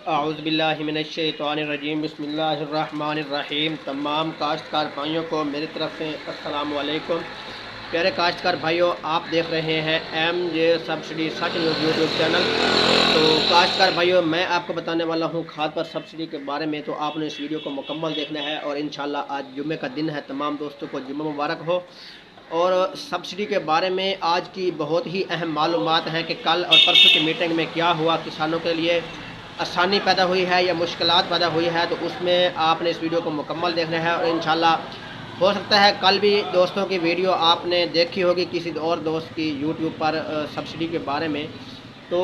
اعوذ باللہ من الشیطان الرجیم، بسم اللہ الرحمن الرحیم۔ تمام کاشتکار بھائیوں کو میری طرف سے السلام علیکم۔ پیارے کاشتکار بھائیوں، آپ دیکھ رہے ہیں ایم جے سبسڈی سچ نیوز یوٹیوب چینل۔ تو کاشتکار بھائیوں، میں آپ کو بتانے والا ہوں کھاد پر سبسڈی کے بارے میں، تو آپ نے اس ویڈیو کو مکمل دیکھنا ہے، اور انشاءاللہ آج جمعے کا دن ہے، تمام دوستوں کو جمعہ مبارک ہو۔ اور سبسڈی کے بارے میں آج کی بہت ہی اہم معلومات ہیں کہ کل اور پرسوں کی میٹنگ میں کیا ہوا، کسانوں کے لیے آسانی پیدا ہوئی ہے یا مشکلات پیدا ہوئی ہے، تو اس میں آپ نے اس ویڈیو کو مکمل دیکھنا ہے۔ اور انشاءاللہ ہو سکتا ہے کل بھی دوستوں کی ویڈیو آپ نے دیکھی ہوگی کسی اور دوست کی یوٹیوب پر سبسڈی کے بارے میں، تو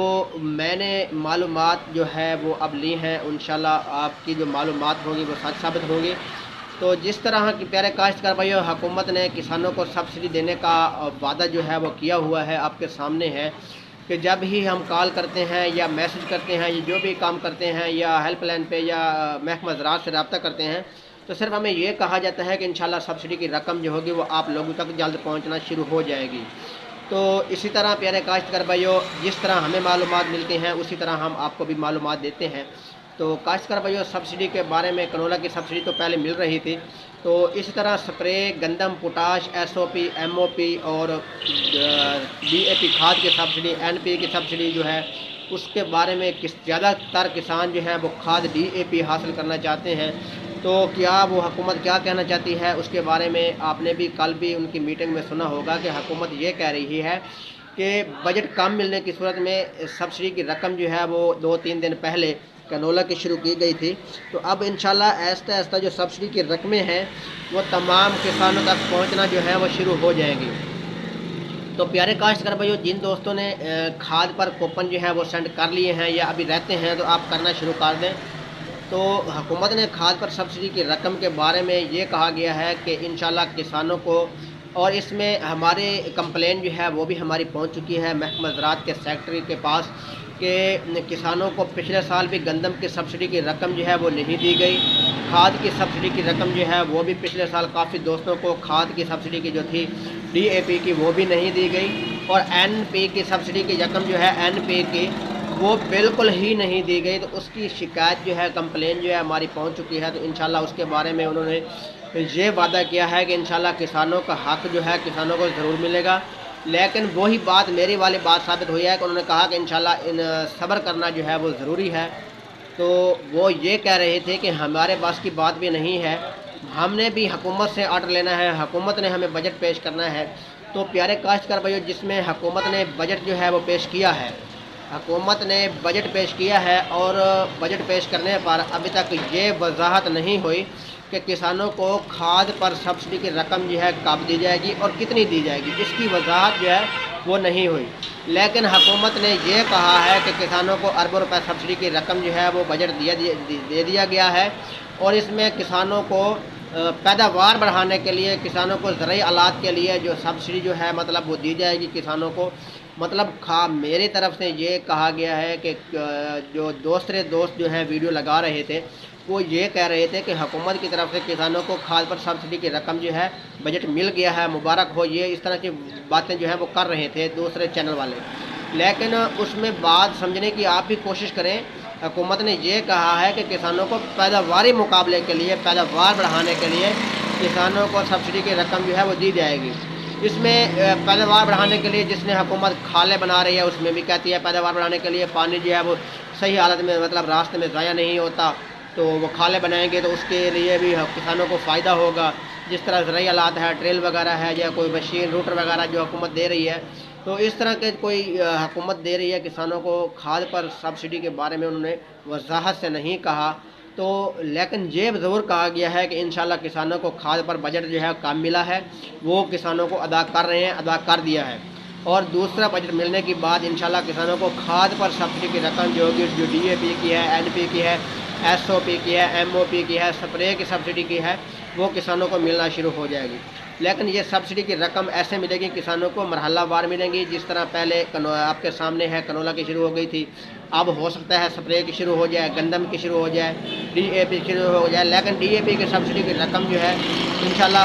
میں نے معلومات جو ہے وہ اب لی ہیں، انشاءاللہ آپ کی جو معلومات ہوگی وہ سچ ثابت ہوگی۔ تو جس طرح کی پیارے کاشتکار بھائیوں، حکومت نے کسانوں کو سبسڈی دینے کا وعدہ جو ہے وہ کیا ہوا ہے، آپ کے سامنے ہے کہ جب ہی ہم کال کرتے ہیں یا میسج کرتے ہیں یا جو بھی کام کرتے ہیں یا ہیلپ لائن پہ یا محکمہ زراعت سے رابطہ کرتے ہیں، تو صرف ہمیں یہ کہا جاتا ہے کہ انشاءاللہ سبسڈی کی رقم جو ہوگی وہ آپ لوگوں تک جلد پہنچنا شروع ہو جائے گی۔ تو اسی طرح پیارے کاشتکار بھائیوں، جس طرح ہمیں معلومات ملتی ہیں اسی طرح ہم آپ کو بھی معلومات دیتے ہیں۔ تو کاشتکار بھائیوں، سبسڈی کے بارے میں کنولا کی سبسڈی تو پہلے مل رہی تھی، تو اسی طرح سپرے، گندم، پوٹاش، ایس او پی، ایم او پی اور ڈی اے پی کھاد کی سبسڈی، این پی کی سبسڈی جو ہے اس کے بارے میں زیادہ تر کسان جو ہے وہ کھاد ڈی اے پی حاصل کرنا چاہتے ہیں۔ تو کیا وہ حکومت کیا کہنا چاہتی ہے اس کے بارے میں آپ نے بھی کل بھی ان کی میٹنگ میں سنا ہوگا کہ حکومت یہ کہہ رہی ہے کہ بجٹ کم ملنے کی صورت میں سبسڈی کی رقم جو ہے وہ 2-3 دن پہلے کنولا کی شروع کی گئی تھی، تو اب انشاءاللہ آہستہ آہستہ جو سبسڈی کی رقمیں ہیں وہ تمام کسانوں تک پہنچنا جو ہے وہ شروع ہو جائیں گی۔ تو پیارے کاشتکار بھائیوں، جن دوستوں نے کھاد پر کوپن جو ہے وہ سینڈ کر لیے ہیں یا ابھی رہتے ہیں تو آپ کرنا شروع کر دیں۔ تو حکومت نے کھاد پر سبسڈی کی رقم کے بارے میں یہ کہا گیا ہے کہ انشاءاللہ کسانوں کو، اور اس میں ہمارے کمپلین جو ہے وہ بھی ہماری پہنچ چکی ہے محکمہ زراعت کے سیکٹری کے پاس کہ کسانوں کو پچھلے سال بھی گندم کی سبسڈی کی رقم جو ہے وہ نہیں دی گئی، کھاد کی سبسڈی کی رقم جو ہے وہ بھی پچھلے سال کافی دوستوں کو کھاد کی سبسڈی کی جو تھی ڈی اے پی کی وہ بھی نہیں دی گئی، اور این پی کی سبسڈی کی رقم جو ہے این پی کی وہ بالکل ہی نہیں دی گئی۔ تو اس کی شکایت جو ہے، کمپلین جو ہے ہماری پہنچ چکی ہے، تو انشاءاللہ اس کے بارے میں انہوں نے یہ وعدہ کیا ہے کہ انشاءاللہ کسانوں کا حق جو ہے کسانوں کو ضرور ملے گا۔ لیکن وہی بات میری والی بات ثابت ہوئی ہے کہ انہوں نے کہا کہ انشاءاللہ صبر کرنا جو ہے وہ ضروری ہے۔ تو وہ یہ کہہ رہے تھے کہ ہمارے پاس کی بات بھی نہیں ہے، ہم نے بھی حکومت سے آرڈر لینا ہے، حکومت نے ہمیں بجٹ پیش کرنا ہے۔ تو پیارے کاشتکار بھائیوں، جس میں حکومت نے بجٹ جو ہے وہ پیش کیا ہے، حکومت نے بجٹ پیش کیا ہے، اور بجٹ پیش کرنے پر ابھی تک یہ وضاحت نہیں ہوئی کہ کسانوں کو کھاد پر سبسڈی کی رقم جو ہے کب دی جائے گی اور کتنی دی جائے گی، اس کی وضاحت جو ہے وہ نہیں ہوئی۔ لیکن حکومت نے یہ کہا ہے کہ کسانوں کو اربوں روپے سبسڈی کی رقم جو ہے وہ بجٹ دے دیا گیا ہے، اور اس میں کسانوں کو پیداوار بڑھانے کے لیے، کسانوں کو زرعی آلات کے لیے جو سبسڈی جو ہے مطلب وہ دی جائے گی کسانوں کو۔ مطلب میری طرف سے یہ کہا گیا ہے کہ جو دوسرے دوست جو ہیں ویڈیو لگا رہے تھے وہ یہ کہہ رہے تھے کہ حکومت کی طرف سے کسانوں کو کھاد پر سبسڈی کی رقم جو ہے بجٹ مل گیا ہے، مبارک ہو، یہ اس طرح کی باتیں جو ہیں وہ کر رہے تھے دوسرے چینل والے۔ لیکن اس میں بات سمجھنے کی آپ بھی کوشش کریں، حکومت نے یہ کہا ہے کہ کسانوں کو پیداواری مقابلے کے لیے، پیداوار بڑھانے کے لیے کسانوں کو سبسڈی کی رقم جو ہے وہ دی جائے گی۔ اس میں پیداوار بڑھانے کے لیے جس نے حکومت کھالیں بنا رہی ہے اس میں بھی کہتی ہے پیداوار بڑھانے کے لیے پانی جو ہے وہ صحیح حالت میں مطلب راستے میں ضائع نہیں ہوتا، تو وہ کھالیں بنائیں گے تو اس کے لیے بھی کسانوں کو فائدہ ہوگا۔ جس طرح زرعی آلات ہے، ڈرل وغیرہ ہے یا کوئی مشین روٹر وغیرہ جو حکومت دے رہی ہے، تو اس طرح کے کوئی حکومت دے رہی ہے کسانوں کو کھاد پر سبسڈی کے بارے میں انہوں نے وضاحت سے نہیں کہا۔ تو لیکن یہ ضرور کہا گیا ہے کہ انشاءاللہ کسانوں کو کھاد پر بجٹ جو ہے کام ملا ہے، وہ کسانوں کو ادا کر رہے ہیں، ادا کر دیا ہے، اور دوسرا بجٹ ملنے کے بعد انشاءاللہ کسانوں کو کھاد پر سبسڈی کی رقم جو ہوگی، جو ڈی اے پی کی ہے، این پی کی ہے، ایس او پی کی ہے، ایم او پی کی ہے، سپرے کی سبسڈی کی ہے، وہ کسانوں کو ملنا شروع ہو جائے گی۔ لیکن یہ سبسڈی کی رقم ایسے ملے گی کسانوں کو مرحلہ وار ملیں گی، جس طرح پہلے آپ کے سامنے ہے کنولا کی شروع ہو گئی تھی، اب ہو سکتا ہے سپرے کی شروع ہو جائے، گندم کی شروع ہو جائے، ڈی اے پی کی شروع ہو جائے، لیکن ڈی اے پی کی سبسڈی کی رقم جو ہے انشاءاللہ